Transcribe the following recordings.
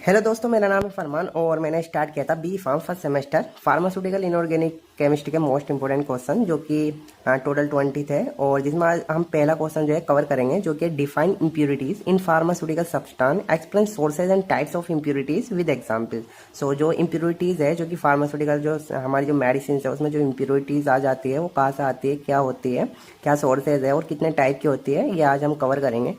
Hello दोस्तों, मेरा नाम है फरमान और मैंने स्टार्ट किया था B pharm first semester pharmaceutical inorganic chemistry के मोस्ट इंपोर्टेंट क्वेश्चन जो कि टोटल 20 थे। और जिसमें आज हम पहला क्वेश्चन जो है कवर करेंगे, जो कि define impurities in pharmaceutical substance, explain sources and types of impurities with example. So जो इम्प्यूरिटीज है, जो कि फार्मास्यूटिकल जो हमारी जो मेडिसिन है उसमें जो इम्प्यूरिटीज आ जाती है वो कहाँ से आती है, क्या होती है, क्या सोर्सेज है और कितने टाइप की होती है, ये आज हम कवर करेंगे।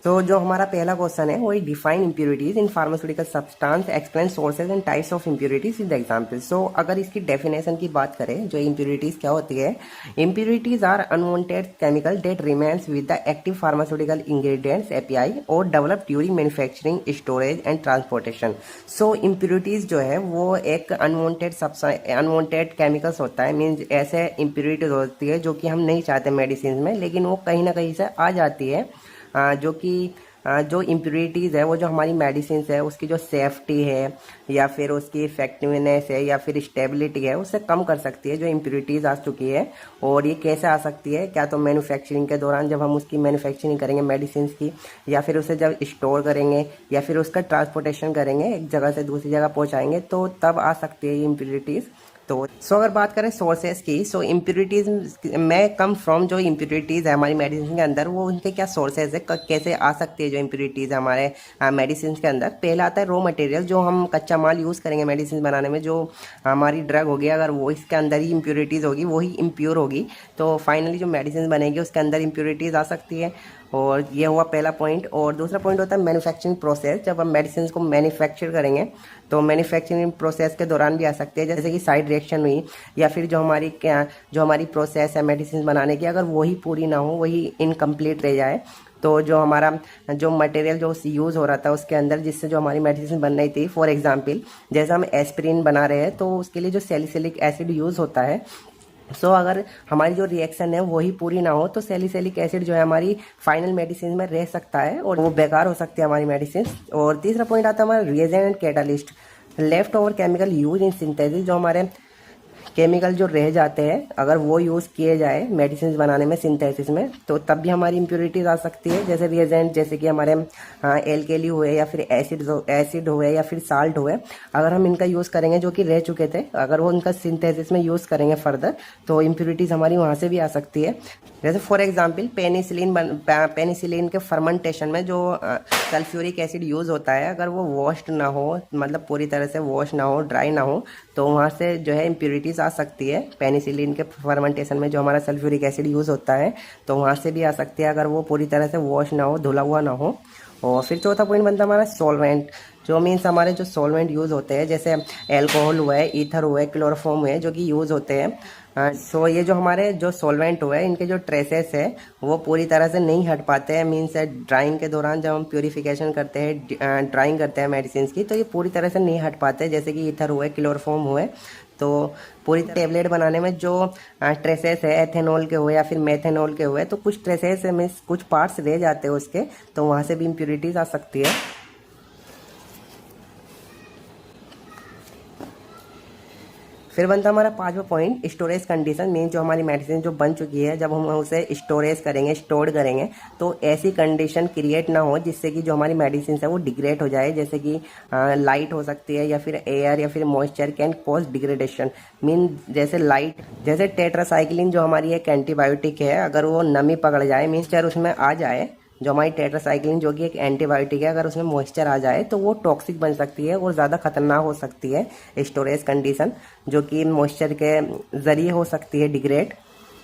तो जो हमारा पहला क्वेश्चन है वही define impurities in pharmaceutical substance, explain sources and types of impurities with example. So अगर इसकी डेफिनेशन की बात करें, जो इम्प्यूरिटीज क्या होती है, impurities are unwanted chemical that remains with the active pharmaceutical ingredients API or develop during manufacturing, storage and transportation. So impurities जो है वो एक अनवांटेड केमिकल्स होता है, मीन्स ऐसे इम्प्यूरिटीज होती है जो कि हम नहीं चाहते मेडिसिन में, लेकिन वो कहीं ना कहीं से आ जाती है। जो कि जो इम्प्यूरिटीज़ है वो जो हमारी मेडिसिन है उसकी जो सेफ्टी है या फिर उसकी इफेक्टिवनेस है या फिर स्टेबिलिटी है उससे कम कर सकती है जो इम्प्यूरिटीज़ आ चुकी है। और ये कैसे आ सकती है, क्या तो मैन्युफैक्चरिंग के दौरान जब हम उसकी मैन्युफैक्चरिंग करेंगे मेडिसिन की, या फिर उसे जब स्टोर करेंगे या फिर उसका ट्रांसपोर्टेशन करेंगे, एक जगह से दूसरी जगह पहुँचाएंगे, तो तब आ सकती है ये इम्प्यूरिटीज़। तो अगर बात करें सोर्सेज की, सो इम्प्यूरिटीज में कम फ्रॉम जो इम्प्यूरिटीज़ है हमारी मेडिसिन के अंदर, वो उनके क्या सोर्सेज है, कैसे आ सकती है जो इम्प्यूरिटीज़ है हमारे मेडिसिन के अंदर। पहला आता है रॉ मटेरियल, जो हम कच्चा माल यूज़ करेंगे मेडिसिन बनाने में, जो हमारी ड्रग होगी अगर वो इसके अंदर ही इम्प्यूरिटीज़ होगी, वही इम्प्योर होगी, तो फाइनली जो मेडिसिन बनेगी उसके अंदर इम्प्यूरिटीज़ आ सकती है। और ये हुआ पहला पॉइंट। और दूसरा पॉइंट होता है मैन्युफैक्चरिंग प्रोसेस, जब हम मेडिसिन को मैन्युफैक्चर करेंगे तो मैन्युफैक्चरिंग प्रोसेस के दौरान भी आ सकती है, जैसे कि साइड रिएक्शन हुई या फिर जो हमारी प्रोसेस है मेडिसिन बनाने की, अगर वही पूरी ना हो, वही इनकम्प्लीट रह जाए, तो जो हमारा जो मटेरियल जो यूज़ हो रहा था उसके अंदर, जिससे जो हमारी मेडिसिन बन रही थी, फॉर एग्जांपल जैसे हम एस्पिरिन बना रहे हैं तो उसके लिए जो सैलिसिलिक एसिड यूज़ होता है, सो अगर हमारी जो रिएक्शन है वही पूरी ना हो तो सैलिसिलिक एसिड जो है हमारी फाइनल मेडिसिन में रह सकता है और वो बेकार हो सकती है हमारी मेडिसिन। और तीसरा पॉइंट आता है हमारा reagent and catalyst, left over chemical use in synthesis, जो हमारे केमिकल जो रह जाते हैं अगर वो यूज़ किए जाए मेडिसिन बनाने में, सिंथेसिस में, तो तब भी हमारी इम्प्यूरिटीज आ सकती है। जैसे रिएजेंट, जैसे कि हमारे एल्केली हुए या फिर एसिड हुए या फिर साल्ट हुए, अगर हम इनका यूज़ करेंगे जो कि रह चुके थे, अगर वो इनका सिंथेसिस में यूज़ करेंगे फर्दर, तो इम्प्यूरिटीज हमारी वहाँ से भी आ सकती है। जैसे फॉर एग्जाम्पल पेनिसिलिन के फर्मेंटेशन में जो सल्फ्यूरिक एसिड यूज़ होता है, अगर वो वॉश्ड ना हो, मतलब पूरी तरह से वॉश ना हो, ड्राई ना हो, तो वहाँ से जो है इम्प्यूरिटीज़ आ सकती है। पेनिसिलिन के फर्मेंटेशन में जो हमारा सल्फ्यूरिक एसिड यूज़ होता है तो वहाँ से भी आ सकती है, अगर वो पूरी तरह से वॉश ना हो, धुला हुआ ना हो। और फिर चौथा पॉइंट बनता है हमारा सॉल्वेंट, जो मीन्स हमारे जो सॉल्वेंट यूज़ होते हैं, जैसे एल्कोहल हुआ है, ईथर हुआ है, क्लोरोफॉर्म हुए, जो कि यूज़ होते हैं। सो ये जो हमारे जो सॉल्वेंट हुए, इनके जो ट्रेसेस है वो पूरी तरह से नहीं हट पाते हैं, मीन्स ड्राइंग के दौरान जब हम प्योरीफिकेशन करते हैं, ड्राइंग करते हैं मेडिसिन की, तो ये पूरी तरह से नहीं हट पाते, जैसे कि ईथर हुए, क्लोरोफॉर्म हुए। तो पूरी टेबलेट बनाने में जो ट्रेसेस है एथेनॉल के हुए या फिर मेथेनॉल के हुए, तो कुछ ट्रेसेस में कुछ पार्ट्स रह जाते हैं उसके, तो वहाँ से भी इम्प्यूरिटीज आ सकती है। फिर बनता हमारा पांचवा पॉइंट स्टोरेज कंडीशन, मीन जो हमारी मेडिसिन जो बन चुकी है, जब हम उसे स्टोरेज करेंगे, स्टोर करेंगे, तो ऐसी कंडीशन क्रिएट ना हो जिससे कि जो हमारी मेडिसिन है वो डिग्रेड हो जाए, जैसे कि लाइट हो सकती है या फिर एयर या फिर moisture can cause degradation. Mean जैसे लाइट, जैसे टेट्रासाइक्लिन जो हमारी एक एंटीबायोटिक है, अगर वो नमी पकड़ जाए, मीन्स चाहे उसमें आ जाए, जो हमारी टेट्रासाइक्लिन जो कि एक एंटीबायोटिक है, अगर उसमें मॉइस्चर आ जाए तो वो टॉक्सिक बन सकती है और ज़्यादा खतरनाक हो सकती है स्टोरेज कंडीशन, जो कि मॉइस्चर के ज़रिए हो सकती है डिग्रेड।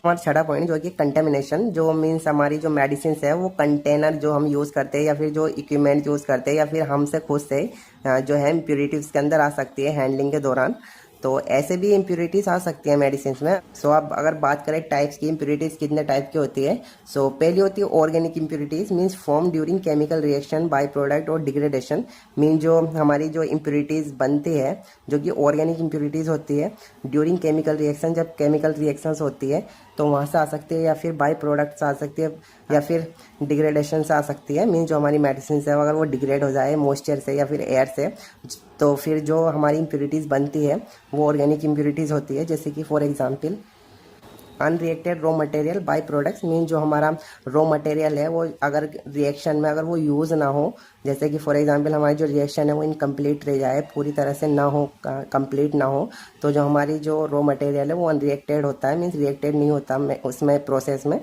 हमारा छठा पॉइंट जो कि कंटेमिनेशन, जो मीन्स हमारी जो मेडिसिन है वो कंटेनर जो हम यूज़ करते हैं या फिर जो इक्विपमेंट यूज़ करते हैं या फिर हमसे खुद से जो है इम्प्यूरिटीज के अंदर आ सकती है हैंडलिंग के दौरान, तो ऐसे भी इम्प्यूरिटीज आ सकती है मेडिसिन में। सो अब अगर बात करें टाइप्स की, इम्प्यूरिटीज कितने टाइप की होती है, सो पहली होती है organic impurities, means form during chemical reaction, by product और डिग्रेडेशन। मीन जो हमारी जो इम्प्यूरिटीज बनती है, जो कि ऑर्गेनिक इम्प्यूरिटीज होती है ड्यूरिंग केमिकल रिएक्शन, जब केमिकल रिएक्शंस होती है तो वहाँ से आ सकती है, या फिर बाय प्रोडक्ट से आ सकती है, या फिर डिग्रेडेशन से आ सकती है। मीन जो हमारी मेडिसिन है अगर वो डिग्रेड हो जाए मॉइस्चर से या फिर एयर से, तो फिर जो हमारी इम्प्यूरिटीज़ बनती है वो ऑर्गेनिक इम्प्यूरिटीज़ होती है, जैसे कि for example unreacted raw material by products mean जो हमारा रॉ मटेरियल है वो अगर रिएक्शन में अगर वो यूज़ ना हो, जैसे कि फॉर एग्जांपल हमारी जो रिएक्शन है वो इनकम्प्लीट रह जाए, पूरी तरह से ना हो, कंप्लीट ना हो, तो जो हमारी जो रॉ मटेरियल है वो अनरिएक्टेड होता है, मीन्स रिएक्टेड नहीं होता उसमें प्रोसेस में,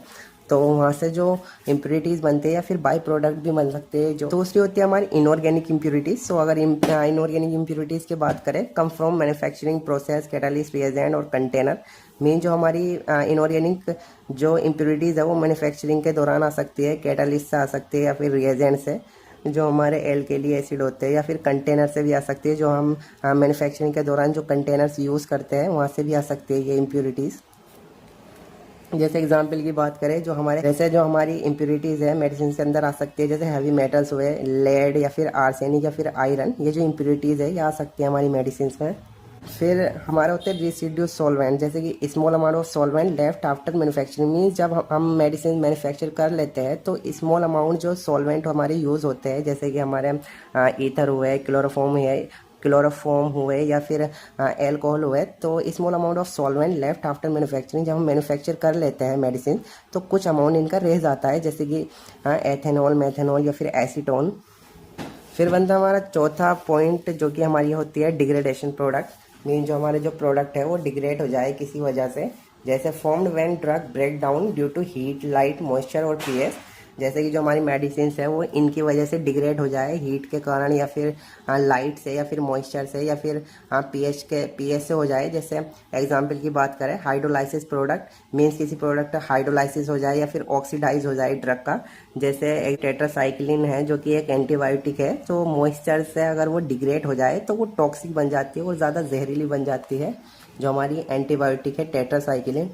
तो वहाँ से जो इम्प्योरिटीज़ बनते हैं या फिर बाई प्रोडक्ट भी बन सकते हैं। जो दूसरी होती है हमारी इनऑर्गेनिक इम्प्योरिटीज़। सो अगर इनऑर्गेनिक इम्प्योरिटीज़ की बात करें, come from manufacturing process, catalyst, reagent और कंटेनर। मेन जो हमारी इनऑर्गेनिक जो इम्प्योरिटीज़ है वो मैन्युफैक्चरिंग के दौरान आ सकती है, कैटालिस्ट से आ सकती है या फिर रिएजेंट से जो हमारे एल्केली एसिड होते हैं, या फिर कंटेनर से भी आ सकती है, जो हम मैन्युफैक्चरिंग के दौरान जो कंटेनर्स यूज़ करते हैं वहाँ से भी आ सकती है ये इम्प्योरिटीज़। जैसे एग्जाम्पल की बात करें, जो हमारी इम्प्योरिटीज़ है मेडिसिन के अंदर आ सकती है, जैसे हैवी मेटल्स हुए, लेड या फिर आर्सेनिक या फिर आयरन, ये जो इम्प्योरिटीज़ है ये आ सकती है हमारी मेडिसिन में। फिर हमारे होते हैं रेसिड्यू सॉल्वेंट, जैसे कि small amount of solvent left after manufacturing, means जब हम मेडिसिन मैन्युफैक्चर कर लेते हैं तो स्मॉल अमाउंट जो सॉल्वेंट हमारे यूज़ होते हैं, जैसे कि हमारे ईथर हुए, क्लोरोफॉर्म हुए या फिर एल्कोहल हुए, तो small amount of solvent left after manufacturing, जब हम मैन्युफैक्चर कर लेते हैं मेडिसिन तो कुछ अमाउंट इनका रह जाता है, जैसे कि एथेनॉल, मेथेनॉल या फिर एसीटोन। फिर बनता है हमारा चौथा पॉइंट, जो कि हमारी होती है डिग्रेडेशन प्रोडक्ट। मीन जो हमारे जो प्रोडक्ट है वो डिग्रेड हो जाए किसी वजह से, जैसे formed when drug break down due to heat, light, moisture और पीएच। जैसे कि जो हमारी मेडिसिन है वो इनकी वजह से डिग्रेड हो जाए हीट के कारण, या फिर लाइट से, या फिर मॉइस्चर से, या फिर पीएच से हो जाए। जैसे एग्जांपल की बात करें, हाइड्रोलाइसिस प्रोडक्ट मीन्स किसी प्रोडक्ट का हाइड्रोलाइसिस हो जाए या फिर ऑक्सीडाइज हो जाए ड्रग का, जैसे एक टेट्रासाइक्लिन है जो कि एक एंटीबायोटिक है, तो मॉइस्चर से अगर वो डिग्रेड हो जाए तो वो टॉक्सिक बन जाती है और ज़्यादा जहरीली बन जाती है, जो हमारी एंटीबायोटिक है टेट्रासाइक्लिन।